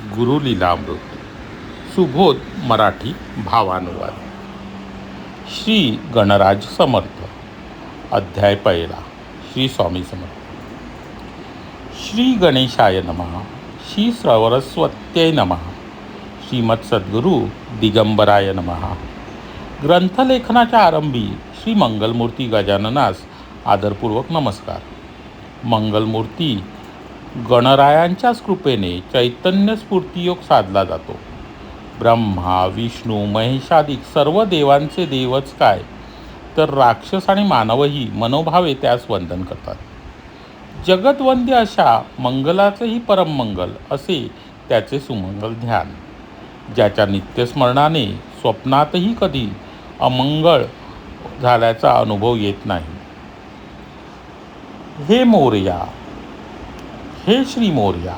गुरुलीलामृत सुबोध मराठी भावानुवाद. श्री गणराज समर्थ. अध्याय पहिला. श्री स्वामी समर्थ. श्री गणेशाय नमः. श्री सरस्वत्यै नमः. श्रीमत् सद्गुरू दिगंबराय नमः. ग्रंथलेखनाच्या आरंभी श्री मंगलमूर्ती गजाननास आदरपूर्वक नमस्कार. मंगलमूर्ती गणरायांच्याच कृपेने चैतन्य स्फूर्तियोग साधला जातो. ब्रह्मा विष्णू महेशादिक सर्व देवांचे देवच काय, तर राक्षस आणि मानवही मनोभावे त्यास वंदन करतात. जगतवंद्य अशा मंगलाचेही परममंगल असे त्याचे सुमंगल ध्यान, ज्याच्या नित्यस्मरणाने स्वप्नातही कधी अमंगळ झाल्याचा अनुभव येत नाही. हे मोरया, हे श्री मोरया,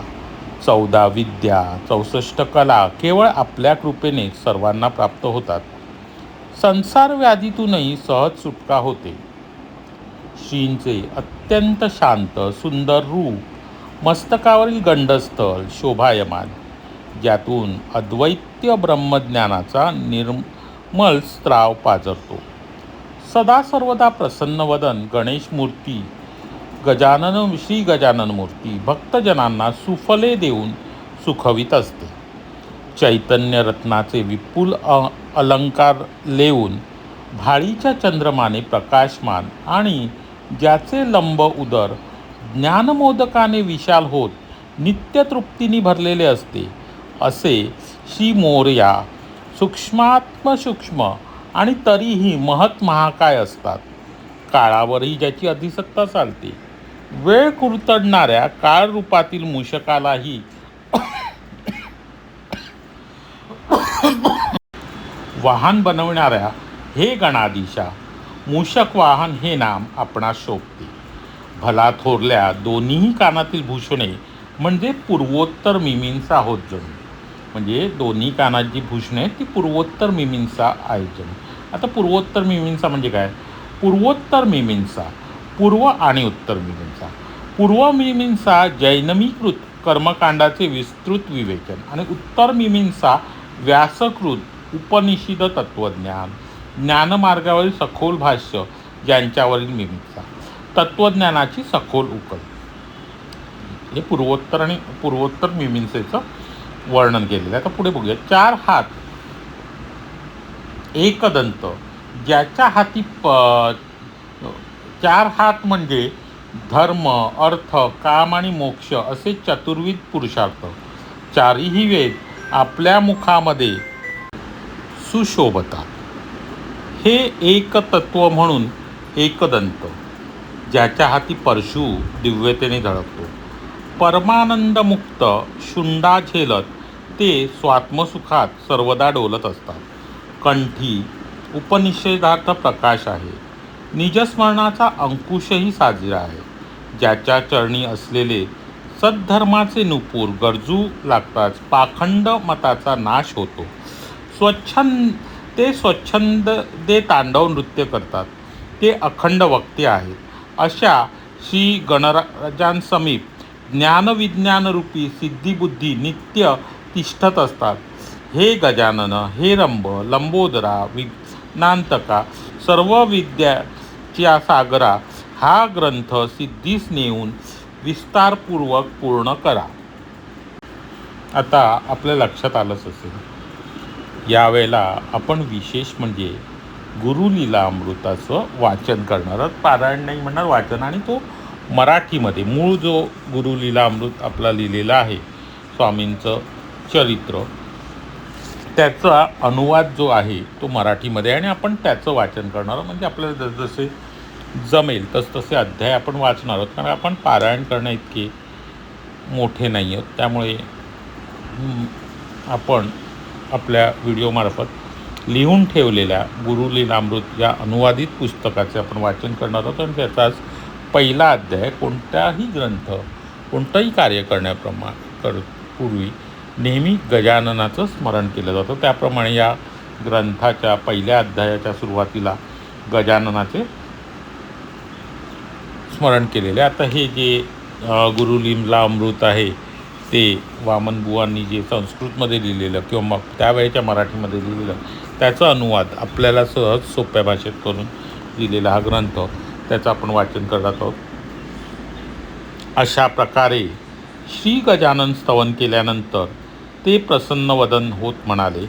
14 विद्या 64 कला केवळ आपल्या कृपेने सर्वांना प्राप्त होतात. संसार व्याधीतूनही सहज सुटका होते. श्रींचे अत्यंत शांत सुंदर रूप, मस्तकावरील गंडस्थळ शोभायमान, ज्यातून अद्वैत्य ब्रह्मज्ञानाचा निर्मल स्त्राव पाझरतो. सदा सर्वदा प्रसन्न वदन गणेश मूर्ती गजानन श्री गजानन मूर्ती भक्तजनांना सुफले देऊन सुखवित असते. चैतन्य रत्नाचे विपुल अलंकार लेऊन भाळीच्या चंद्रमाने प्रकाशमान आणि ज्याचे लंब उदर ज्ञानमोदकाने विशाल होत नित्यतृप्तीने भरलेले असते, असे श्री मोरया सूक्ष्मात्मसूक्ष्म आणि तरीही महत् महाकाय असतात. काळावरही ज्याची अधिसत्ता चालते. वेळ कुरतडणाऱ्या काळरूपातील मूषकालाही वाहन बनवणाऱ्या हे गणाधीशा, मूषक वाहन हे नाम आपणास शोभते. भला थोरल्या दोन्ही कानातील भूषणे म्हणजे पूर्वोत्तर मीमांसा होत जणू. म्हणजे दोन्ही कानाची भूषणे ती पूर्वोत्तर मीमांसा आहेत जणू. आता पूर्वोत्तर मीमांसा म्हणजे काय? पूर्वोत्तर मीमांसा, पूर्व आणि उत्तर मीमांसा. पूर्व मीमांसा जैनमीकृत कर्मकांडाचे विस्तृत विवेचन आणि उत्तर मीमांसा व्यासकृत उपनिषद तत्वज्ञान, ज्ञानमार्गावरील सखोल भाष्य ज्यांच्यावरील मीमांसा, तत्वज्ञानाची सखोल उकल. हे पूर्वोत्तर आणि पूर्वोत्तर मीमांसेचं वर्णन केलेलं आहे. आता पुढे बघूया. 4 हात एकदंत, ज्याच्या हाती 4 हात म्हणजे धर्म अर्थ काम आणि मोक्ष असे चतुर्विध पुरुषार्थ. 4ही वेद आपल्या मुखामध्ये सुशोभतात. हे एकतत्व म्हणून एकदंत, ज्याच्या हाती परशु दिव्यतेने झळकतो. परमानंदमुक्त शुंडा झेलत ते स्वात्मसुखात सर्वदा डोलत असतात. कंठी उपनिषेधार्थ प्रकाश आहे. निजस्मरणाचा अंकुशही साजरा आहे. ज्याच्या चरणी असलेले सद्धर्माचे नुपूर गरजू लागताच पाखंड मताचा नाश होतो. ते स्वच्छंदे तांडव नृत्य करतात. ते अखंड वक्ते आहेत. अशा श्री गणराजांसमीप ज्ञानविज्ञानरूपी सिद्धिबुद्धी नित्य तिष्ठत असतात. हे गजानन, हे रंभ लंबोदरा विज्ञांतका, सर्व विद्याच्या सागरा, हा ग्रंथ सिद्धीस नेऊन विस्तारपूर्वक पूर्ण करा. आता आपल्या लक्षात आलंच असेल, यावेळेला आपण विशेष म्हणजे गुरुलीलामृताचं वाचन करणार आहोत. पारायण नाही म्हणणार, वाचन. आणि तो मराठीमध्ये मूळ जो गुरुलीलामृत आपला लिहिलेला आहे स्वामींचं चरित्र, त्याचा अनुवाद जो आहे तो मराठीमध्ये, आणि आपण त्याचं वाचन करणार आहोत. म्हणजे आपल्याला जसजसे जमेल तसतसे अध्याय आपण वाचणार आहोत. कारण आपण पारायण करण्या इतके मोठे नाही आहोत. त्यामुळे आपण आपल्या व्हिडिओमार्फत लिहून ठेवलेल्या गुरुलीलामृत या अनुवादित पुस्तकाचे आपण वाचन करणार आहोत. आणि त्याचाच पहिला अध्याय, कोणताही ग्रंथ कोणतंही कार्य पूर्वी नेहमी गजाननाचं स्मरण केलं जातं. त्याप्रमाणे या ग्रंथाच्या पहिल्या अध्यायाच्या सुरुवातीला गजाननाचे स्मरण केलेले. आता हे जे गुरुलीलामृत आहे ते वामनबुवांनी जे संस्कृतमध्ये लिहिलेलं किंवा मग त्यावेळेच्या मराठीमध्ये लिहिलेलं त्याचा अनुवाद आपल्याला सहज सोप्या भाषेत करून लिहिलेला हा ग्रंथ, त्याचं आपण वाचन करत आहोत. अशा प्रकारे श्री गजानन स्तवन केल्यानंतर ते प्रसन्नवदन होत म्हणाले,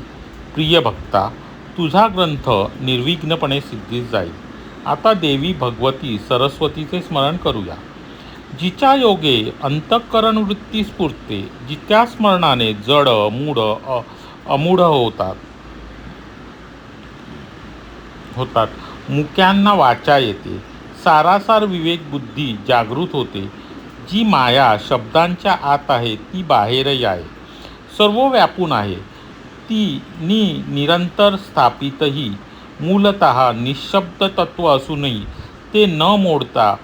प्रिय भक्ता, तुझा ग्रंथ निर्विघ्नपणे सिद्धीस जाईल. आता देवी भगवती सरस्वतीचे स्मरण करूया. जिच्या योगे अंतःकरण वृत्ती स्फुरते, जिच्या स्मरणाने जड मूढ अमूढ होतात, मुक्यांना वाचा येते, सारासार विवेक बुद्धी जागृत होते. जी माया शब्दांच्या आत आहे ती बाहेरही आहे, सर्व व्यापून आहे. ती निरंतर स्थापितही मूलतः निःशब्द तत्व असूनही ते न मोडता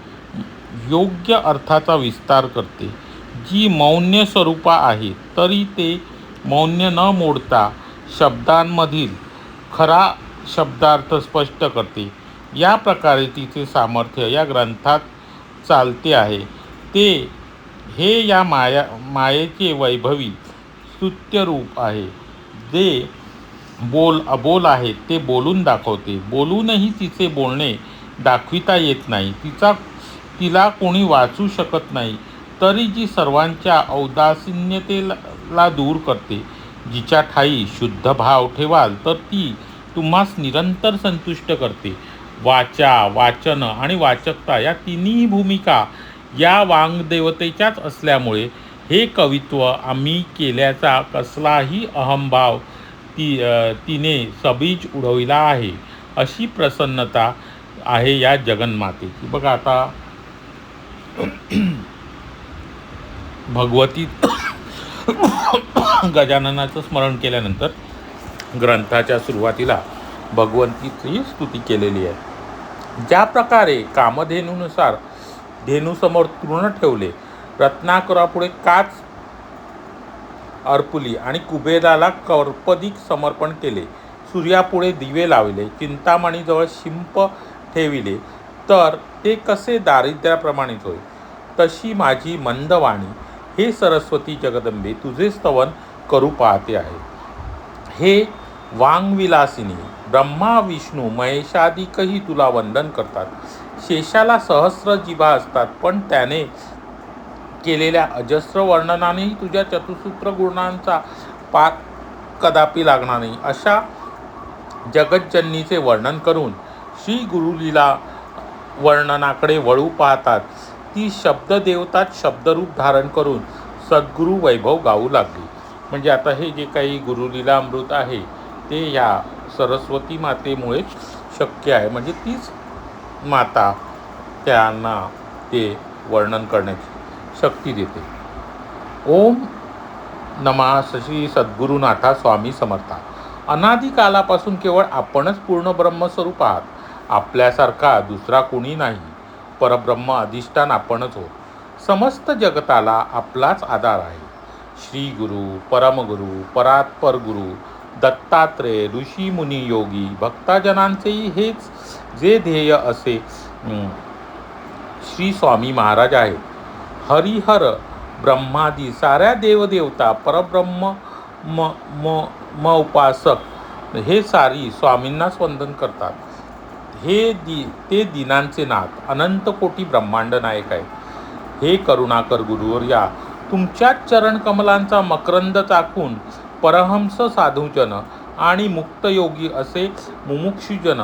योग्य अर्थाचा विस्तार करते. जी मौन्य स्वरूपा आहे तरी ते मौन्य न मोडता शब्दांमधील खरा शब्दार्थ स्पष्ट करते. या प्रकारे तिचे सामर्थ्य या ग्रंथात चालते आहे. ते हे या मायेचे वैभवी स्तुत्यरूप आहे. जे अबोल आहे ते बोलून दाखवते. बोलूनही तिचे बोलणे दाखविता येत नाही. तिला कोणी वाचू शकत नाही, तरी जी सर्वांच्या औदासीन्यतेला दूर करते. जिच्या ठाई शुद्ध भाव ठेवाल तर ती तुम्हास निरंतर संतुष्ट करते. वाचा, वाचन आणि वाचकता या तिन्ही भूमिका या वाङ्देवतेच्याच असल्यामुळे हे कवित्व आम्ही केल्याचा कसलाही अहंभाव तिने सबीज उडविला आहे. अशी प्रसन्नता आहे या जगन्मातेची. बघा आता भगवती गजाननाचं स्मरण केल्यानंतर ग्रंथाच्या सुरुवातीला भगवंतीची स्तुती केलेली आहे. ज्या प्रकारे कामधेनूनुसार धेनूसमोर तृण ठेवले, रत्नाकरापुढे काच अर्पुली आणि कुबेराला कर्पदिक समर्पण केले, सूर्यापुढे दिवे लावले, चिंतामणीजवळ शिंप ठेविले, तर ते कसे दारिद्र्याप्रमाणित होय. तशी माझी मंदवाणी हे सरस्वती जगदंबे तुझे स्तवन करू पाहते आहे. हे वाङ्विलासिनी, ब्रह्मा विष्णू महेशादिकही तुला वंदन करतात. शेषाला सहस्र जिभा असतात, पण त्याने केलेल्या अजस्र वर्णनानेही तुझ्या चतुसूत्र गुणांचा पाक कदापि लागणार नाही. अशा जगज्जननीचे वर्णन करून श्री गुरुलीला वर्णनाकडे वळू पाहतात. ती शब्ददेवताच शब्दरूप धारण करून सद्गुरू वैभव गाऊ लागली. म्हणजे आता हे जे काही गुरुलीला अमृत आहे ते ह्या सरस्वती मातेमुळेच शक्य आहे. म्हणजे तीच माता त्यांना ते वर्णन करण्याची शक्ती देते. ओम नमः श्री सद्गुरुनाथा स्वामी समर्था. अनादिकालापासून केवळ आपणच पूर्ण ब्रह्मस्वरूप आहात. आपल्यासारखा दुसरा कोणी नाही. परब्रह्म अधिष्ठान आपणच होत. समस्त जगताला आपलाच आधार आहे. श्री गुरु, परमगुरु, परात्पर गुरु, दत्तात्रेय, ऋषी मुनी, योगी, भक्तजनांचेही हेच जे ध्येय असे श्री स्वामी महाराज आहेत. हरिहर ब्रह्मादी साऱ्या देवदेवता परब्रह्म उपासक हे सारी स्वामींनाच वंदन करतात. ते दिनांचे नाथ, अनंत कोटी ब्रह्मांड नायक आहेत. हे करुणाकर गुरुवर्या, तुमच्याच चरणकमलांचा मकरंद चाखून परहंस साधूजन आणि मुक्तयोगी असे मुमुक्षुजन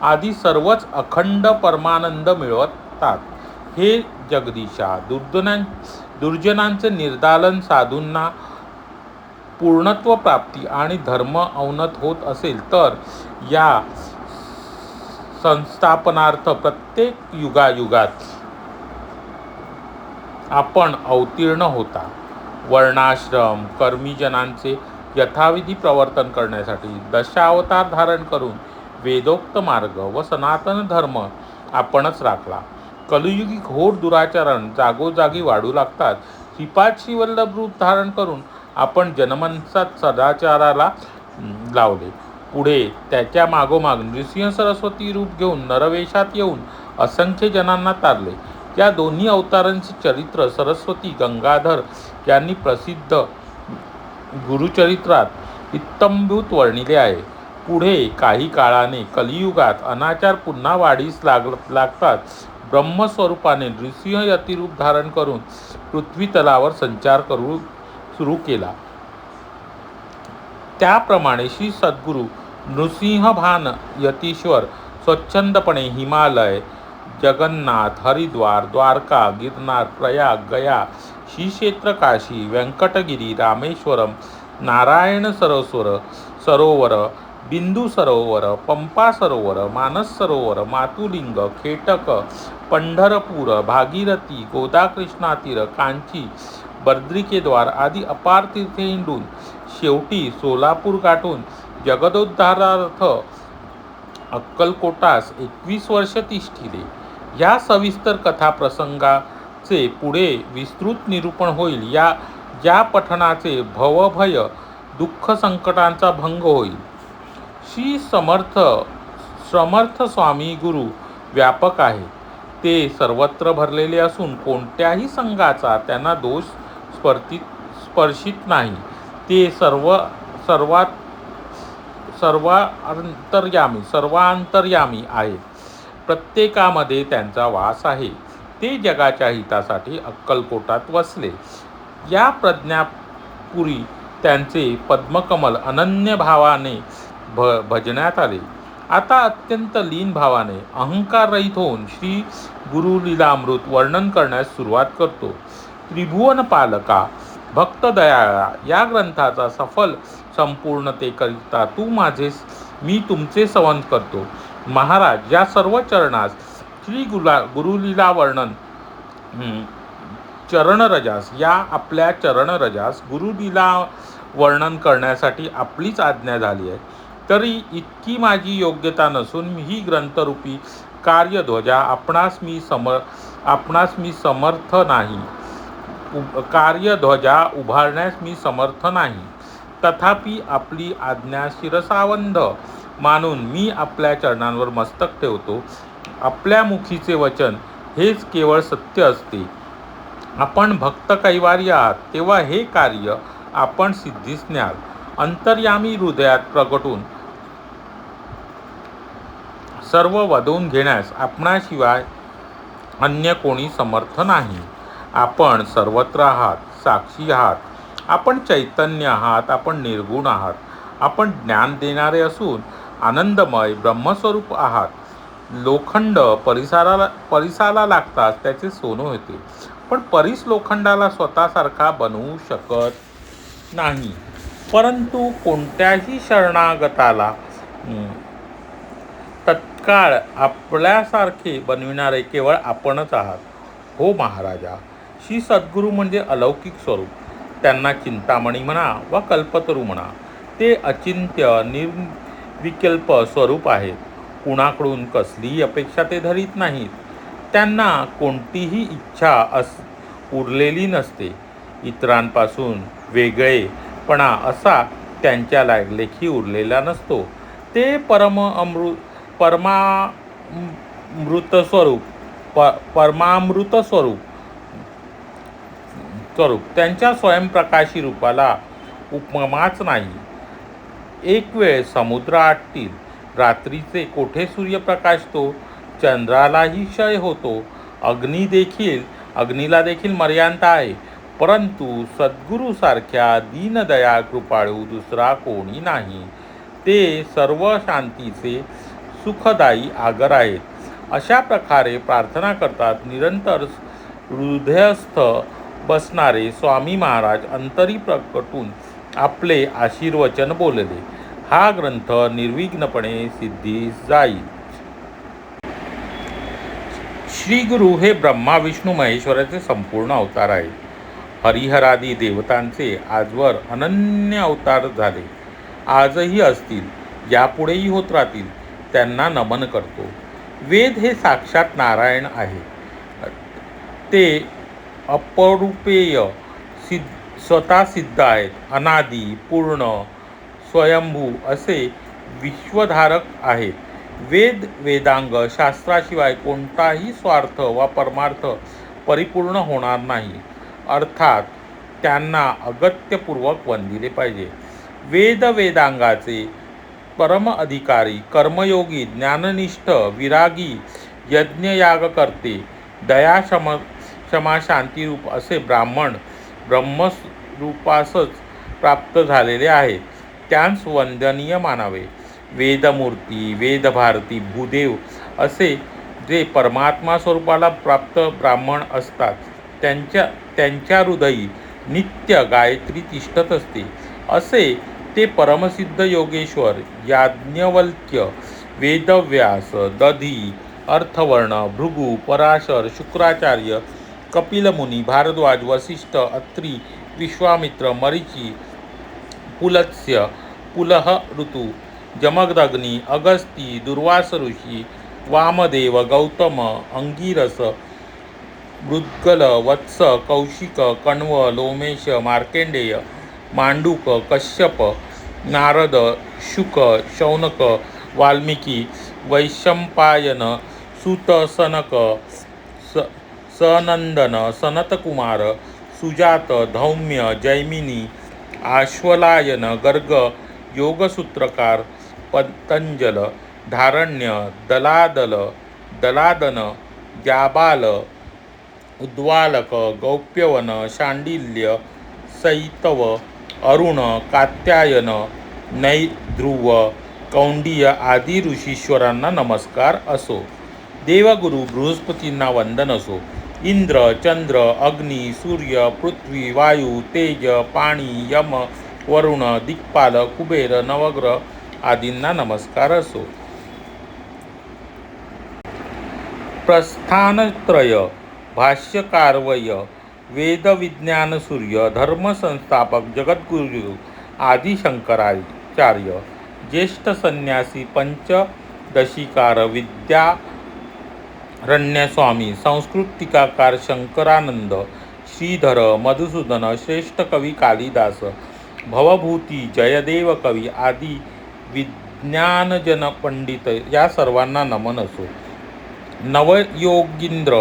आदी सर्वच अखंड परमानंद मिळवतात. हे जगदीशा, दुर्जनांचे निर्दालन साधूंना पूर्णत्व प्राप्ती आणि धर्म अवनत होत असेल तर या संस्थापनार्थ प्रत्येक युगायुगात आपण अवतीर्ण होता. वर्णाश्रम कर्मीजनांचे यथाविधी प्रवर्तन करण्यासाठी दशावतार धारण करून वेदोक्त मार्ग व सनातन धर्म आपणच राखला. कलियुगी घोर दुराचरण जागोजागी वाढू लागतात. श्रीपाद श्रीवल्लभ रूप धारण करून आपण जनमनसात सदाचाराला लावले. पुढे त्याच्या मागोमाग नृसिंह सरस्वती रूप घेऊन नरवेशात येऊन असंख्य जनांना तारले. या दोन्ही अवतारांचे चरित्र सरस्वती गंगाधर यांनी प्रसिद्ध गुरुचरित्रात इत्थंभूत वर्णिले आहे. पुढे काही काळाने कलियुगात अनाचार पुन्हा वाढीस लागतात ब्रह्मस्वरूपाने नृसिंह यतिरूप धारण करून पृथ्वी तलावर संचार सुरू केला. त्याप्रमाणे श्री सद्गुरू नृसिंहभान यतीश्वर स्वच्छंदपणे हिमालय, जगन्नाथ, हरिद्वार, द्वारका, गिरनार, प्रयाग, गया, श्रीक्षेत्र काशी, व्यंकटगिरी, रामेश्वरम, नारायण सरोवर, बिंदू सरोवर, पंपा सरोवर, मानस सरोवर, मातुलिंग, खेटक, पंढरपूर, भागीरथी, गोदा तीर, कांची, बद्रिकेद्वार आदी अपार तीर्थे हिंडून शेवटी सोलापूर गाठून जगदोद्धारार्थ अक्कलकोटास 21 वर्ष तिष्ठिले. या सविस्तर कथा प्रसंगाचे पुढे विस्तृत निरूपण होईल. ज्या पठणाचे भवभय दुःख संकटांचा भंग होईल. श्री समर्थ स्वामी गुरु व्यापक आहे. ते सर्वत्र भरलेले असून कोणत्याही संघाचा त्यांना दोष स्पर्शित नाही. ते सर्वांतर्यामी आहेत. प्रत्येकामध्ये त्यांचा वास आहे. ते जगाच्या हितासाठी अक्कलकोटात वसले. या प्रज्ञापुरी त्यांचे पद्मकमल अनन्य भावाने भजण्यात आले. आता अत्यंत लीन भावाने अहंकार रहित होऊन श्री गुरु लीलामृत वर्णन करण्यास सुरुवात करतो. त्रिभुवन पालका भक्त दयाळा या ग्रंथाचा सफल संपूर्णतेकरिता मी तुमचे संवंत करतो. महाराज, या सर्व चरणास श्री गुरुलीला वर्णन चरणरजास या आपल्या चरणरजास गुरुलीला वर्णन करण्यासाठी आपलीच आज्ञा झाली आहे. तरी इतकी माझी योग्यता नसून ही ग्रंथरूपी कार्यध्वजा आपणास मी समर्थ नाही. कार्यध्वजा उभारण्यास मी समर्थ नाही. तथापि आपली आज्ञा शिरसावंध मानून मी आपल्या चरणांवर मस्तक ठेवतो. आपल्या मुखीचे वचन हेच केवळ सत्य असते. आपण भक्त कैवारी आहात, तेव्हा हे कार्य आपण सिद्धीस न्याल. अंतर्यामी हृदयात प्रगटून सर्व वधवून घेण्यास आपणाशिवाय अन्य कोणी समर्थ नाही. आपण सर्वत्र आहात, साक्षी आहात. आपण चैतन्य आहात, आपण निर्गुण आहात. आपण ज्ञान देणारे असून आनंदमय ब्रह्मस्वरूप आहात. लोखंड परिसाला लागताच त्याचे सोनं होते, पण परीस लोखंडाला स्वतःसारखा बनवू शकत नाही. परंतु कोणत्याही शरणागताला तत्काळ आपल्यासारखे बनविणारे केवळ आपणच आहात. हो महाराजा, श्री सद्गुरू म्हणजे अलौकिक स्वरूप. त्यांना चिंतामणी म्हणा वा कल्पतरू म्हणा, ते अचिंत्य निर्विकल्प स्वरूप आहेत. कुणाकडून कसलीही अपेक्षा ते धरीत नाहीत. त्यांना कोणतीही इच्छा उरलेली नसते. इतरांपासून वेगळेपणा असा त्यांच्या लेखी उरलेला नसतो. ते परमामृत स्वरूप त्यांच्या स्वयंप्रकाशी रूपाला उपमाच नाही. एक वेळ समुद्र आटतील, रात्रीचे कोठे सूर्य प्रकाशतो, चंद्रालाही क्षय होतो, अग्नीला देखील मर्यादा आहे. परंतु सद्गुरूसारख्या दीनदया कृपाळू दुसरा कोणी नाही. ते सर्व शांतीचे सुखदायी आगर आहेत. अशा प्रकारे प्रार्थना करतात निरंतर हृदयस्थ बसणारे स्वामी महाराज अंतरी प्रकटून आपले आशीर्वचन बोलले. हा ग्रंथ निर्विघ्नपणे सिद्धीस जाईल. श्री गुरु हे ब्रह्मा विष्णू महेश्वराचे संपूर्ण अवतार आहेत. हरिहरादी देवतांचे आजवर अनन्य अवतार झाले, आजही असतील, यापुढेही होत राहतील. त्यांना नमन करतो. वेद हे साक्षात नारायण आहे. ते अपरूपेय स्वतः सिद्ध आहेत. अनादी, पूर्ण, स्वयंभू असे विश्वधारक आहेत. वेद वेदांग शास्त्राशिवाय कोणताही स्वार्थ वा परमार्थ परिपूर्ण होणार नाही. अर्थात त्यांना अगत्यपूर्वक वंदिले पाहिजे. वेद वेदांगाचे परम अधिकारी, कर्मयोगी, ज्ञाननिष्ठ, विरागी, यज्ञयागकर्ते, दया क्षमा शांतिरूप असे ब्राह्मण ब्रह्मरूपासच प्राप्त झालेले आहेत. त्यांस वंदनीय मानावे. वेदमूर्ती, वेदभारती, भूदेव असे जे परमात्मा स्वरूपाला प्राप्त ब्राह्मण असतात त्यांच्या हृदयी नित्य गायत्री तिष्ठत असते. असे ते परमसिद्ध योगेश्वर याज्ञवल्क्य, वेदव्यास, दधी, अर्थवर्ण, भृगु, पराशर, शुक्राचार्य, कपिलमुनी, भारद्वाज, वसिष्ठ, अत्री, विश्वामित्र, मरीची, पुलत्स्य, पुलह ऋतू, जमदग्नी, अगस्ती, दुर्वास ऋषी, वामदेव, गौतम, अंगिरस, मृद्गल, वत्स, कौशिक, कण्व, लोमेश, मार्केंडेय, मांडूक, कश्यप, नारद, शुक, शौनक, वाल्मिकी, वैशंपायन, सूत, सनक, सनंदन, सनतकुमार, सुजात, धौम्य, जैमिनी, आश्वलायन, गर्ग, योगसूत्रकार, पतंजल, धारण्य, दलादन, जाबाल, उद्वालक, गौप्यवन, शांडिल्य, सैतव, अरुण, कात्यायन, नैध्रुव, कौंडिय आदी ऋषीश्वरांना नमस्कार असो. देवगुरु बृहस्पतींना वंदन असो. इंद्र, चंद्र, अग्नी, सूर्य, पृथ्वी, वायू, तेज, पाणी, यम, वरुण, दिक्पाल, कुबेर, नवग्रह आदींना नमस्कार असो. प्रस्थानत्रय, भाष्यकारवय, वेदविज्ञान सूर्य, धर्मसंस्थापक, जगद्गुरु आदि शंकराचार्य, ज्येष्ठ संन्यासी, पंचदशिकार, विद्यारण्यस्वामी, संस्कृत टीकाकार शंकरानंद, श्रीधर, मधुसूदन, श्रेष्ठ कवी कालिदास, भवभूती, जयदेव कवी आदी विज्ञानजन पंडित या सर्वांना नमन असो. नवयोगींद्र,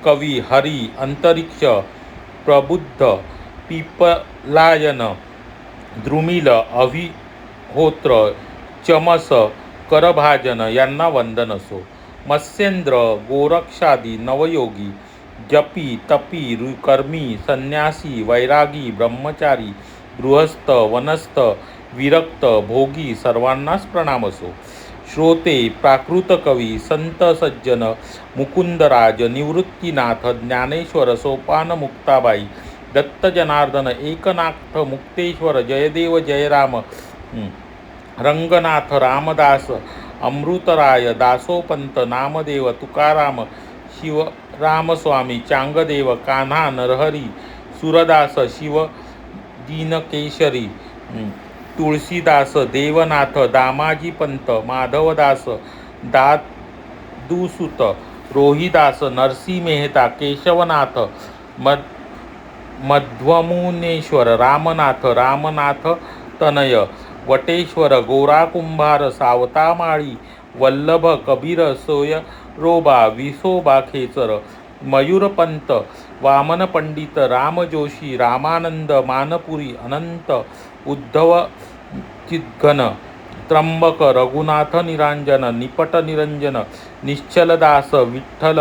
कवी, हरी, अंतरिक्ष, प्रबुद्ध, पिपलायन, द्रुमिल, अभिहोत्र, चमस, करभाजन यांना वंदन असो. मत्स्येंद्र, गोरक्षादी नवयोगी, जपी, तपी, कर्मी, संन्यासी, वैरागी, ब्रह्मचारी, गृहस्थ, वनस्थ, विरक्त, भोगी सर्वांनाच प्रणाम असो. श्रोते, प्राकृत कवी, संत सज्जन, मुकुंदराज, निवृत्तीनाथ, ज्ञानेश्वर, सोपान मुक्ताबाई, दत्त जनार्दन, एकनाथ, मुक्तेश्वर, जयदेव, जयराम, रंगनाथ, रामदास, अमृतराय, दासोपंत, नामदेव, तुकाराम, शिवरामस्वामी, चांगदेव, कान्हा, नरहरी, सुरदास, शिव दीनकेशरी, तुळशीदास, देवनाथ, दामाजी पंत, माधवदास, दादूसुत, रोहिदास, नरसी मेहता, केशवनाथ, मध्वमुनेश्वर, रामनाथ तनय, वटेश्वर, गोरा कुंभार, सावता माळी, वल्लभ, कबीर, सोयरोबा, विसोबा खेचर, मयूरपंत, वामन पंडित, रामजोशी, रामानंद, मानपुरी, अनंत, उद्धव चिद्घन, त्र्यंबक, रघुनाथ निरंजन, निपट निरंजन, निश्चलदास, विठ्ठल,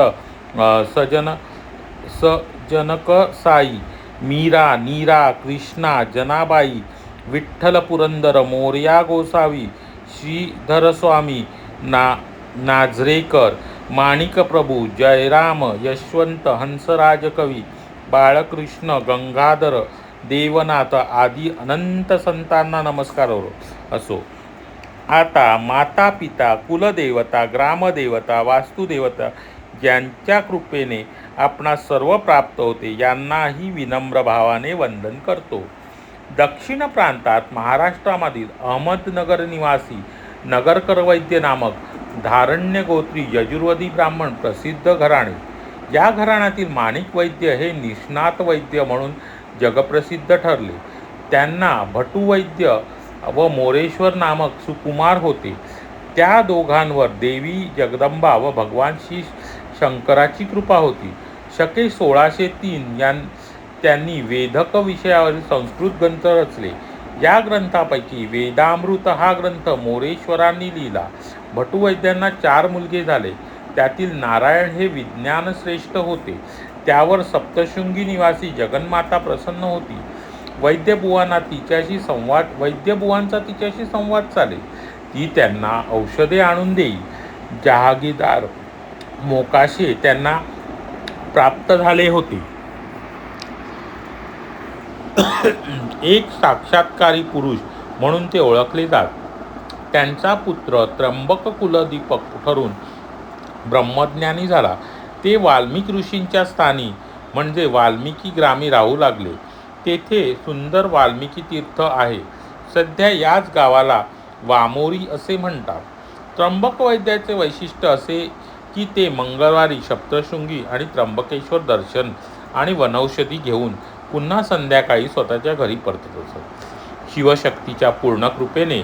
सजनक साई, मीरा, नीरा, कृष्णा, जनाबाई, विठ्ठल पुरंदर, मोरया गोसावी, श्रीधरस्वामी, नाझरेकर, माणिक प्रभू, जयराम, यशवंत, हंसराज कवी, बाळकृष्ण, गंगाधर, देवनाथ आदी अनंत संतांना नमस्कार असो. आता माता पिता, कुलदेवता, ग्रामदेवता, वास्तुदेवता ज्यांच्या कृपेने आपणास सर्व प्राप्त होते यांनाही विनम्र भावाने वंदन करतो. दक्षिण प्रांतात महाराष्ट्रामधील अहमदनगर निवासी नगरकर वैद्य नामक धारण्य गोत्री यजुर्वेदी ब्राह्मण प्रसिद्ध घराणे. या घराण्यातील माणिक वैद्य हे निष्णात वैद्य म्हणून जगप्रसिद्ध ठरले. त्यांना भटू वैद्य व मोरेश्वर नामक सुकुमार होते. त्या दोघांवर देवी जगदंबा व भगवान श्री शंकराची कृपा होती. शके 1603 त्यांनी वेदक विषयावरील संस्कृत ग्रंथ रचले. या ग्रंथापैकी वेदामृत हा ग्रंथ मोरेश्वरांनी लिहिला. भटूवैद्यांना 4 मुलगे झाले. त्यातील नारायण हे विज्ञानश्रेष्ठ होते. त्यावर सप्तशृंगी निवासी जगन्माता प्रसन्न होती. वैद्यबुवांचा तिच्याशी संवाद चाले. ती त्यांना औषधे आणून देई. जहागीरदार मोकाशे त्यांना प्राप्त झाले होते. एक साक्षात्कारी पुरुष म्हणून ते ओळखले जात. त्यांचा पुत्र त्र्यंबक कुलदीपक ठरून ब्रह्मज्ञानी झाला. ते वाल्मिक ऋषींच्या स्थानी म्हणजे वाल्मिकी ग्रामी राहू लागले. तेथे सुंदर वाल्मिकी तीर्थ आहे. सध्या याच गावाला वामोरी असे म्हणतात. त्र्यंबक वैद्याचे वैशिष्ट्य असे की ते मंगळवारी सप्तशृंगी आणि त्र्यंबकेश्वर दर्शन आणि वनौषधी घेऊन पुन्हा संध्याकाळी स्वतःच्या घरी परतत असत. शिवशक्तीच्या पूर्ण कृपेने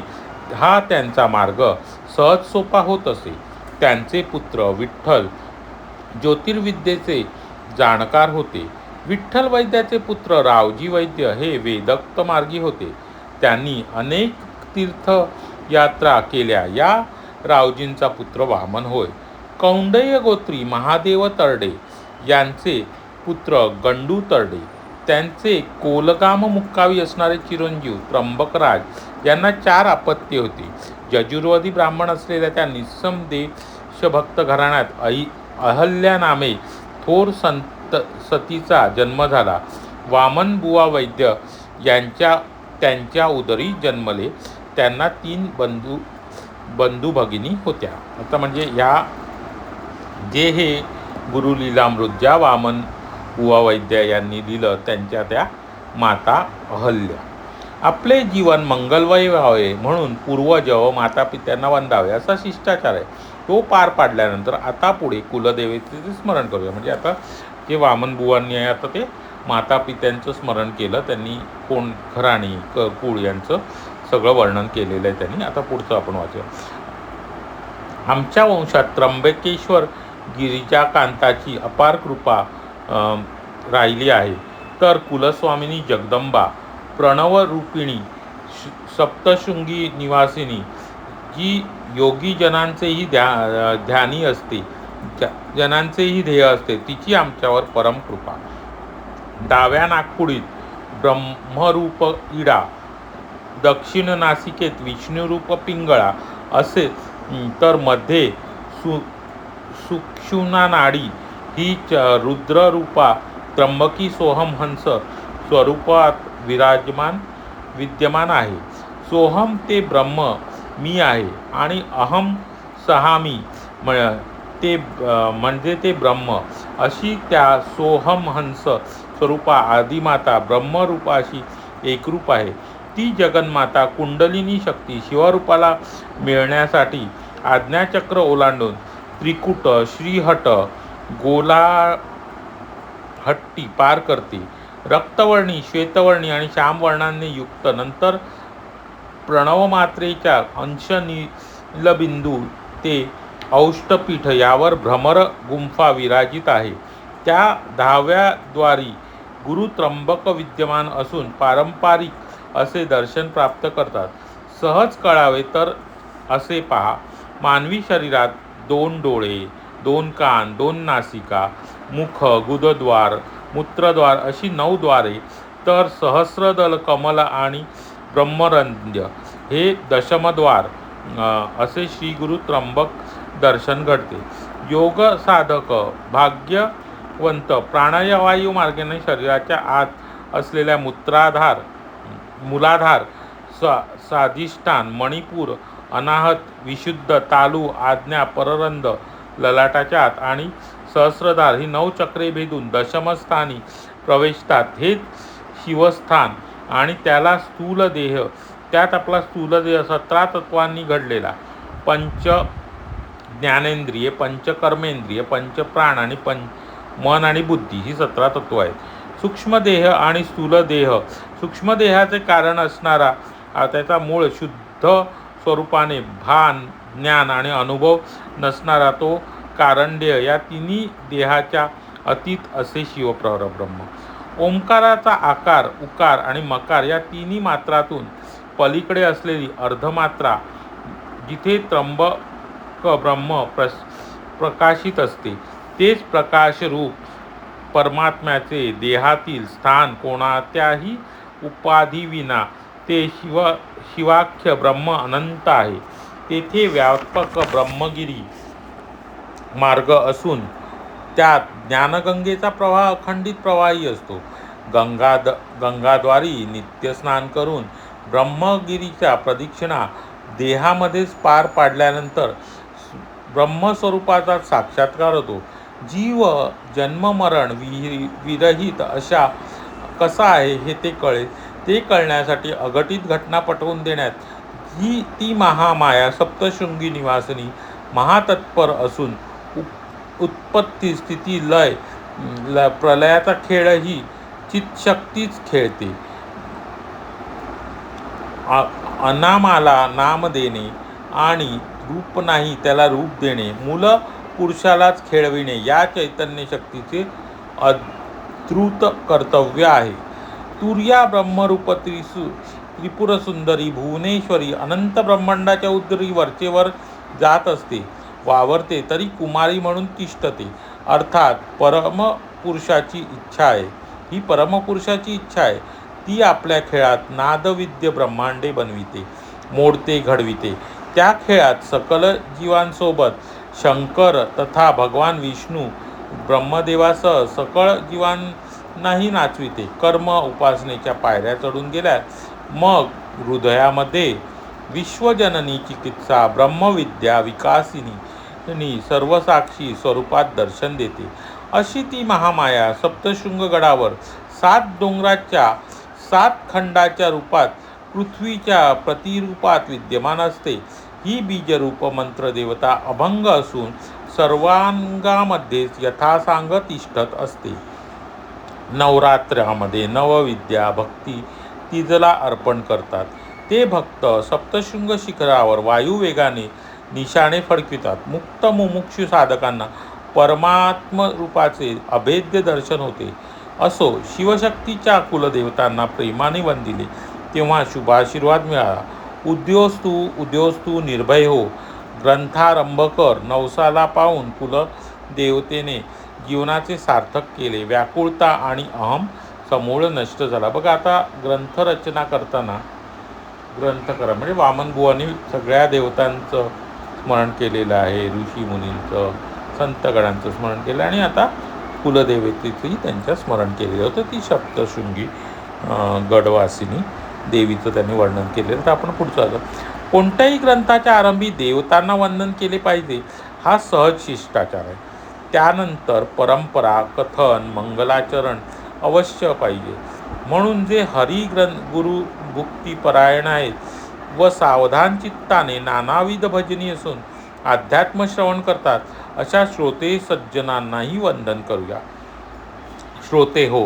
हा त्यांचा मार्ग सहज सोपा होत असे. त्यांचे पुत्र विठ्ठल ज्योतिर्विद्येचे जाणकार होते. विठ्ठल वैद्याचे पुत्र रावजी वैद्य हे वेदोक्त मार्गी होते. त्यांनी अनेक तीर्थयात्रा केल्या. या रावजींचा पुत्र वामन होय. कौंडय गोत्री महादेव तरडे यांचे पुत्र गंडू तरडे. त्यांचे कोलगाम मुक्कावी असणारे चिरंजीव त्र्यंबकराज यांना 4 अपत्ये होती. यजुर्वेदी ब्राह्मण असलेल्या त्या निस्सम देशभक्त घराण्यात अहल्या नामे थोर सतीचा जन्म झाला. वामन बुवा वैद्य त्यांच्या उदरी जन्मले. त्यांना 3 बंधू भगिनी होत्या. आता म्हणजे जे हे गुरुलीलामृत ज्या वामन बुवा वैद्य यांनी दिलं त्यांच्या त्या माता अहल्या. आपले जीवन मंगलमय व्हावे म्हणून पूर्वज व मातापित्यांना वंदावे असा शिष्टाचार आहे. तो पार पाडल्यानंतर आता पुढे कुलदेवतेचे स्मरण करूया. म्हणजे आता जे वामन बुवांनी आहे आता ते मातापित्यांचं स्मरण केलं. त्यांनी कोण घराणी कुळ यांचं सगळं वर्णन केलेलं आहे त्यांनी. आता पुढचं आपण वाचूया. आमच्या वंशात त्र्यंबकेश्वर गिरिजाकांताची अपार कृपा राहिली आहे. तर कुलस्वामिनी जगदंबा प्रणवरूपिणी सप्तशृंगी निवासिनी जी योगी जनांचेही ध्यानी असते, जनांचेही ध्येय असते, तिची आमच्यावर परम कृपा. डाव्या नागपुडीत ब्रह्मरूप इडा, दक्षिण नासिकेत विष्णुरूप पिंगळा असे, तर मध्ये सुक्षुना नाडी ही रुद्ररूपा त्र्यंबकी सोहम हंस स्वरूपात विद्यमान आहे. सोहम ते ब्रह्म मी आहे आणि अहम सहामी म्हणजे ते ब्रह्म अशी त्या सोहम हंस स्वरूपा आदिमाता ब्रह्मरूपाशी एकरूप आहे. ती जगन्माता कुंडलिनी शक्ती शिवरूपाला मिळण्यासाठी आज्ञाचक्र ओलांडून त्रिकुट, श्रीहट, गोलाहट्टी पार करते. रक्तवर्णी, श्वेतवर्णी आणि श्यामवर्णांनी युक्त नंतर प्रणवमात्रेच्या अंश नीलबिंदू ते औष्टपीठ यावर भ्रमर गुंफा विराजित आहे. त्या 10व्या द्वारी गुरु त्र्यंबक विद्यमान असून पारंपरिक असे दर्शन प्राप्त करतात. सहज कळावे तर असे पहा. मानवी शरीरात 2 डोळे, 2 कान, 2 नासिका, मुख, गुदद्वार, मूत्रद्वार अशी 9 द्वारे, तर सहस्रदल, कमल आणि ब्रह्मरंध्र हे दशमद्वार असे श्री गुरु त्र्यंबक दर्शन घडते. योग साधक भाग्यवंत प्राणवायू मार्गाने शरीराच्या आत असलेल्या मूलाधार, स्वाधिष्ठान, मणिपूर, अनाहत, विशुद्ध, तालू, आज्ञा, पररंध, ललाटाच्या आत आणि सहस्रधार ही 9 चक्रे भेदून दशमस्थानी प्रवेशतात. हेच शिवस्थान आणि त्याला स्थूल देह, त्यात आपला स्थूल देह 17 तत्वांनी घडलेला, 5 ज्ञानेंद्रिये, 5 कर्मेंद्रिय, 5 प्राण आणि मन आणि बुद्धी ही 17 तत्व आहेत. सूक्ष्मदेह आणि स्थूल देह. सूक्ष्मदेहाचे कारण असणारा त्याचा मूळ शुद्ध स्वरूपाने भान, ज्ञान आणि अनुभव नसणारा तो कारणदेय या तिन्ही देहाच्या अतीत असे शिवपरब्रह्म. ओंकाराचा आकार, उकार आणि मकार या तिन्ही मात्रातून पलीकडे असलेली अर्धमात्रा जिथे त्र्यंबक ब्रह्म प्रकाशित असते, तेच प्रकाशरूप परमात्म्याचे देहातील स्थान कोणत्याही उपाधीविना ते शिवाख्य ब्रह्म अनंत आहे. तेथे व्यापक ब्रह्मगिरी मार्ग असून त्यात ज्ञानगंगेचा प्रवाह अखंडित प्रवाही असतो. गंगाद्वारी नित्य स्नान करून ब्रह्मगिरीच्या प्रदक्षिणा देहामध्येच पार पाडल्यानंतर ब्रह्मस्वरूपाचा साक्षात्कार होतो. जीव जन्ममरण विरहित अशा कसा आहे हे ते कळेल. ते कळण्यासाठी अघटित घटना पटवून देण्यात ती महामाया सप्तशृंगी निवासिनी महातत्पर असून उत्पत्ती स्थिती लय प्रलयाचा खेळही चित्शक्तीच खेळते. अनामाला नाम देणे आणि रूप नाही त्याला रूप देणे, मूल पुरुषालाच खेळविणे या चैतन्य शक्तीचे अद्भुत कर्तव्य आहे. तुर्या ब्रह्मरूप त्रिपुरसुंदरी भुवनेश्वरी अनंत ब्रह्मांडाच्या उदरी वरचेवर जात असते, वावरते, तरी कुमारी म्हणून तिष्ठते. अर्थात परमपुरुषाची इच्छा आहे. ही परमपुरुषाची इच्छा आहे. ती आपल्या खेळात नादविद्य ब्रह्मांडे बनविते, मोडते, घडविते. त्या खेळात सकल जीवांसोबत शंकर तथा भगवान विष्णू ब्रह्मदेवासह सकळ जीवांनाही नाचविते. कर्म उपासनेच्या पायऱ्या चढून गेल्यात मग हृदयामध्ये विश्वजननी चिकित्सा ब्रह्मविद्या विकासिनी सर्वसाक्षी स्वरूपात दर्शन देते. अशी ती महामाया सप्तशृंगगडावर 7 डोंगराच्या 7 खंडाच्या रूपात पृथ्वीच्या प्रतिरूपात विद्यमान असते. ही बीजरूप मंत्रदेवता अभंग असून सर्वांगामध्येच यथासांग तिष्ठत असते. नवरात्रामध्ये नवविद्या भक्ती तिजला अर्पण करतात. ते भक्त सप्तशृंग शिखरावर वायुवेगाने निशाणे फडकवितात. मुक्त मुमुक्षु साधकांना परमात्मरूपाचे अभेद्य दर्शन होते. असो, शिवशक्तीच्या कुलदेवतांना प्रेमाने वंदिले तेव्हा शुभाशीर्वाद मिळाला. उद्योस्तू निर्भय हो, ग्रंथारंभ कर. नवसाला पाहून कुलदेवतेने जीवनाचे सार्थक केले. व्याकुळता आणि अहम समूळ नष्ट झाला. बघा, आता ग्रंथरचना करताना ग्रंथकरा म्हणजे वामनबुवांनी सगळ्या देवतांचं स्मरण केलेलं आहे, ऋषी मुनींचं, संतगणांचं स्मरण केलं आणि आता कुलदेवतेचंही त्यांच्या स्मरण केलेलं होतं. ती सप्तशृंगी गडवासिनी देवीचं त्यांनी वर्णन केलेलं. तर आपण पुढचं आलं. कोणत्याही ग्रंथाच्या आरंभी देवतांना वंदन केले पाहिजे हा सहज शिष्टाचार आहे. त्यानंतर परंपरा, कथन, मंगलाचरण अवश्य पाहिजे. म्हणून जे गुरु भुक्तीपरायण आहेत व सावधान चित्ताने नानाविध भजनी असून अध्यात्म श्रवण करतात अशा श्रोते सज्जनांनाही वंदन करूया. श्रोते हो,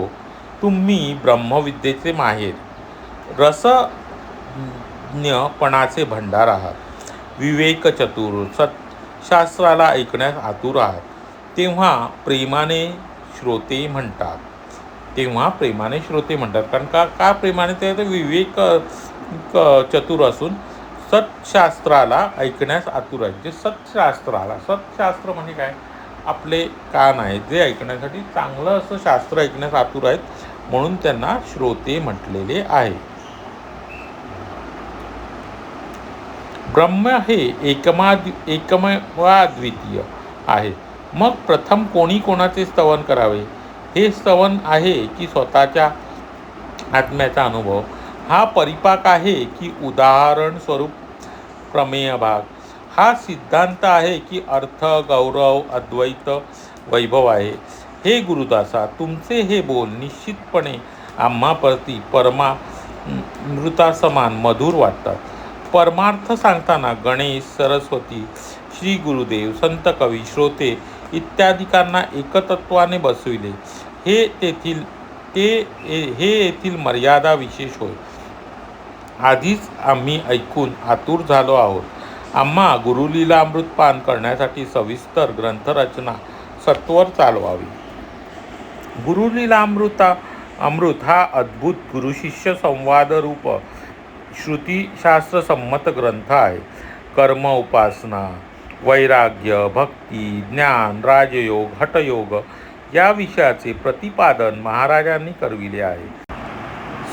तुम्ही ब्रह्मविद्येचे माहेर, रसज्ञपणाचे भंडार आहात. विवेक चतुर, सत्शास्त्राला ऐकण्यास आतुर आहात. तेव्हा प्रेमाने श्रोते म्हणतात. कारण का प्रेमाने? ते विवेक चतुर असून सत्शास्त्राला ऐकण्यास आतुर आहेत. जे सत्शास्त्र म्हणजे काय? आपले कान आहेत जे ऐकण्यासाठी चांगलं असं शास्त्र ऐकण्यास आतुर आहेत, म्हणून त्यांना श्रोते म्हटलेले आहे. ब्रह्म हे एकमेवाद्वितीय आहे. मग प्रथम कोणी कोणाचे स्तवन करावे? हे स्तवन आहे की स्वतःच्या आत्म्याचा अनुभव? हा परिपाक आहे की उदाहरण स्वरूप प्रमेय भाग? हा सिद्धांत आहे की अर्थ, गौरव, अद्वैत वैभव आहे? हे गुरुदासा, तुमचे हे बोल निश्चितपणे आम्हाप्रती परमामृतासमान मधुर वाटतात. परमार्थ सांगताना गणेश, सरस्वती, श्री गुरुदेव, संत कवी, श्रोते इत्यादिकांना एकतत्वाने बसविले. हे येथील मर्यादा विशेष होय. आधीच आम्ही ऐकून आतुर झालो आहोत. आम्हा गुरुलीलामृत पान करण्यासाठी सविस्तर ग्रंथरचना सत्वर चालवावी. अमृत हा अद्भुत गुरुशिष्य संवाद रूप श्रुतीशास्त्र संमत ग्रंथ आहे. कर्म, उपासना, वैराग्य, भक्ती, ज्ञान, राजयोग, हठयोग या विषयाचे प्रतिपादन महाराजांनी करविले आहे.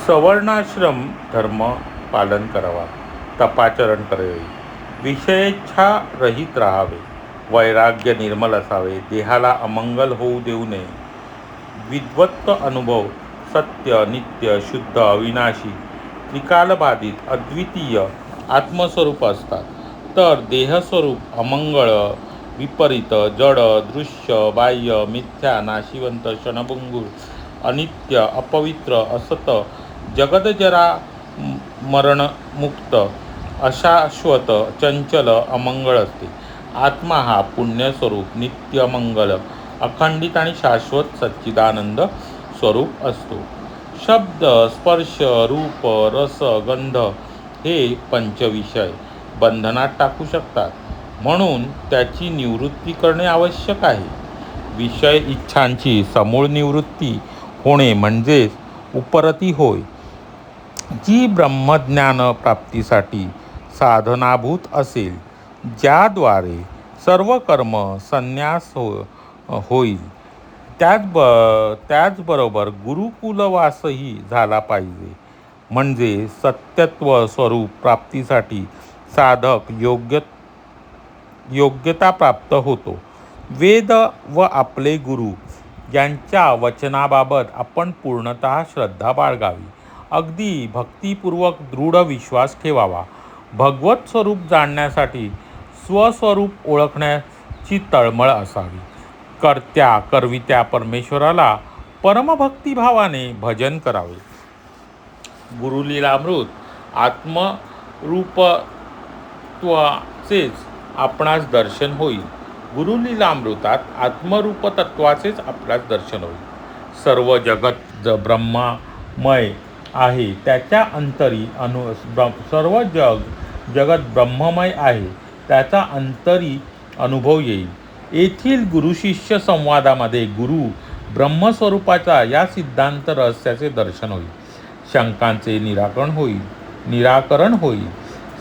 सवर्णाश्रम धर्म पालन करावा, तपाचरण करावे, विषयेच्छा रहित राहावे, वैराग्य निर्मल असावे, देहाला अमंगल होऊ देऊ नये, विद्वत्त अनुभव सत्य, नित्य, शुद्ध, अविनाशी, त्रिकालबाधित, अद्वितीय आत्मस्वरूप असतात. तर देहस्वरूप अमंगळ, विपरीत, जड, दृश्य, बाह्य, मिथ्या, नाशिवंत, क्षणभंगूर, अनित्य, अपवित्र, असत, जगदजरा मरणमुक्त, अशाश्वत, चंचल, अमंगळ असते. आत्मा हा पुण्यस्वरूप, नित्य, मंगल, अखंडित आणि शाश्वत सच्चिदानंद स्वरूप असतो. शब्द, स्पर्श, रूप, रस, गंध हे पंचविषय बंधनात टाकू शकतात. म्हणून त्याची निवृत्ती करणे आवश्यक आहे. विषय इच्छांची समूळ निवृत्ती होणे म्हणजेच उपरती होय, जी ब्रह्मज्ञान प्राप्तीसाठी साधनाभूत असेल, ज्याद्वारे सर्व कर्म संन्यास होईल. त्याचबरोबर गुरुकुलवासही झाला पाहिजे. म्हणजे सत्यत्व स्वरूप प्राप्तीसाठी साधक योग्यता प्राप्त होतो. वेद व आपले गुरु यांच्या वचनाबाबत आपण पूर्णतः श्रद्धा बाळगावी. अगदी भक्तिपूर्वक दृढ विश्वास ठेवावा. भगवत स्वरूप जाणण्यासाठी स्वस्वरूप ओळखण्याची तळमळ असावी. करवित्या परमेश्वराला परमभक्तिभावाने भजन करावे. गुरुलीलामृत आत्मरूपत्वाचेच आपणास दर्शन होईल. गुरुलीलामृतात आत्मरूपतत्वाचेच आपल्यास दर्शन होईल. सर्व जगत ब्रह्ममय आहे, त्याच्या अंतरी सर्व जगत ब्रह्ममय आहे, त्याचा अंतरी अनुभव येईल. येथील गुरुशिष्य संवादामध्ये गुरु ब्रह्मस्वरूपाचा या सिद्धांत रहस्याचे दर्शन होईल. शंकांचे निराकरण होईल,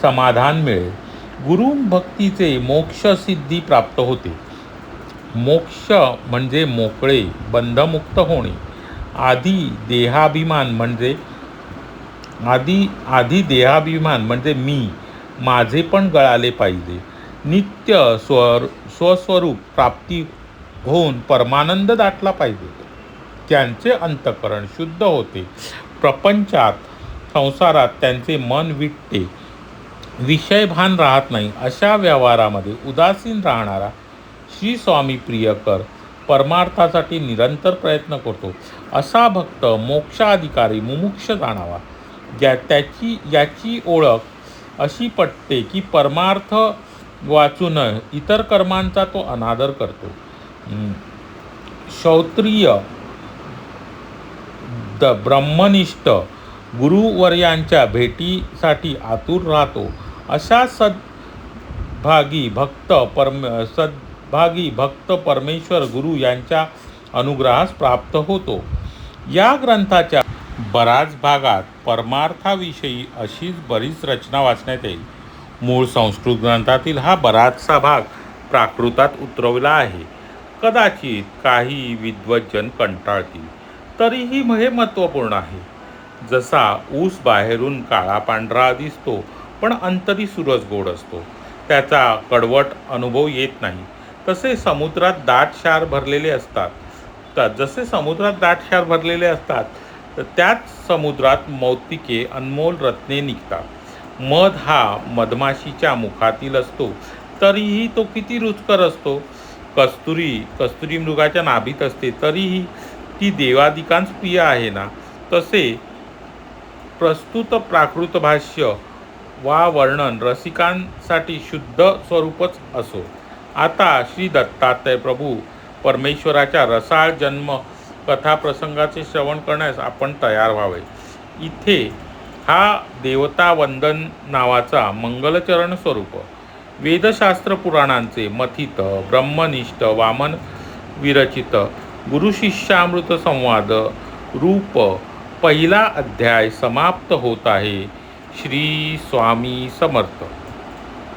समाधान मिळेल. गुरु भक्तीचे मोक्ष सिद्धी प्राप्त होते. मोक्ष म्हणजे मोकळे, बंधमुक्त होणे. आधी देहाभिमान म्हणजे मी, माझे पण गळाले पाहिजे. नित्य स्वस्वरूप प्राप्ती होऊन परमानंद दाटला पाहिजे. त्यांचे अंतःकरण शुद्ध होते. प्रपंचात, संसारात त्यांचे मन विटते. विषयभान राहत नाही. अशा व्यवहारामध्ये उदासीन राहणारा श्री स्वामी प्रियकर परमार्थासाठी निरंतर प्रयत्न करतो. असा भक्त मोक्षाधिकारी मुमुक्ष जाणावा. याची ओळख अशी पटते की परमार्थ वाचून इतर कर्मांचा तो अनादर करतो. श्रोत्रिय, ब्रह्मनिष्ठ गुरुवर्यांच्या भेटीसाठी आतुर राहतो. अशा सद्भागी भक्त परमेश्वर गुरु यांच्या अनुग्रहास प्राप्त होतो. या ग्रंथाच्या बऱ्याच भागात परमार्थाविषयी अशीच बरीच रचना वाचण्यात येईल. मूळ संस्कृत ग्रंथातील हा बराचसा भाग प्राकृतात उतरवला आहे. कदाचित काही विद्वज्जन कंटाळतील, तरीही हे महत्त्वपूर्ण आहे. जसा ऊस बाहेरून काळा पांढरा दिसतो पण अंतरी सूरज गोड असतो, त्याचा कडवट अनुभव येत नाही. जसे समुद्रात दाट क्षार भरलेले असतात, तर त्याच समुद्रात मौक्तिके अनमोल रत्ने निघतात. मध हा मधमाशीच्या मुखातील असतो, तरीही तो किती रुचकर असतो. कस्तुरी मृगाच्या नाभीत असते, तरीही ती देवादिकांस प्रिय आहे ना. तसे प्रस्तुत प्राकृत भाष्य वा वर्णन रसिकांसाठी शुद्ध स्वरूपच असो. आता श्री दत्तात्रय प्रभू परमेश्वराच्या रसाळ जन्म कथा प्रसंगाचे श्रवण करण्यास आपण तयार व्हावे. इथे हा देवता वंदन नावाचा मंगलचरण स्वरूप वेदशास्त्र पुराणांचे मथित ब्रह्मनिष्ठ वामन विरचित गुरुशिष्यामृत संवाद रूप पहिला अध्याय समाप्त होत आहे. श्री स्वामी समर्थ.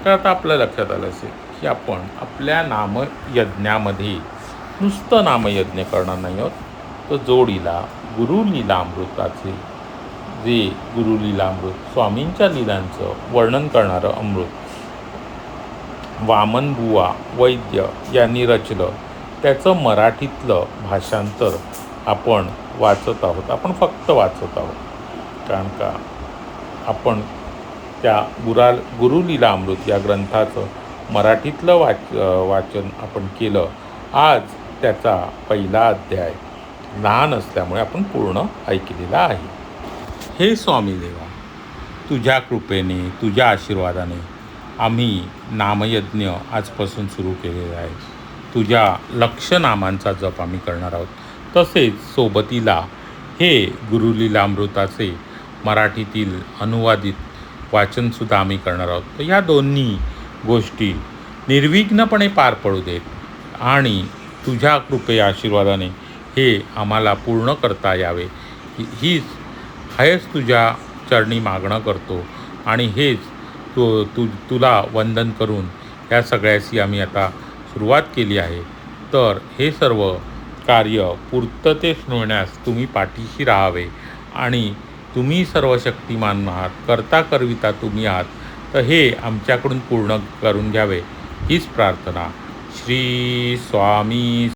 तर आता आपल्या लक्षात आलं असेल की आपण आपल्या नामयज्ञामध्ये नुसतं नामयज्ञ करणार नाही आहोत, तर जोडीला गुरुलीलामृताचे जे गुरुलीलामृत स्वामींच्या लीलांचं वर्णन करणारं अमृत वामनबुवा वैद्य यांनी रचलं, त्याचं मराठीतलं भाषांतर आपण वाचत आहोत. आपण फक्त वाचत आहोत, कारण का आपण त्या गुरुलीलामृत या ग्रंथाचं मराठीतलं वाचन आपण केलं. आज त्याचा पहिला अध्याय लहान असल्यामुळे आपण पूर्ण ऐकलेला आहे. हे स्वामी देवा, तुझ्या कृपेने, तुझ्या आशीर्वादाने आम्ही नामयज्ञ आजपासून सुरू केलेला आहे. तुझ्या लक्ष नामांचा जप आम्ही करणार आहोत. तसेच सोबतीला हे गुरुलीलामृताचे मराठीतील अनुवादित वाचनसुद्धा आम्ही करणार आहोत. तर या दोन्ही गोष्टी निर्विघ्नपणे पार पडू देत आणि तुझ्या कृपे आशीर्वादाने हे आम्हाला पूर्ण करता यावे, हेच तुझ्या चरणी मागणं करतो. आणि हेच तुला वंदन करून या सगळ्याची आम्ही आता सुरुवात केली आहे. तर हे सर्व कार्य पूर्ततेस नेण्यास तुम्ही पाठीशी राहावे आणि तुम्ही सर्व शक्तिमान आहात, करता करविता तुम्ही आहात. तर हे आमच्याकडून पूर्ण करून घ्यावे हीच प्रार्थना. श्री स्वामी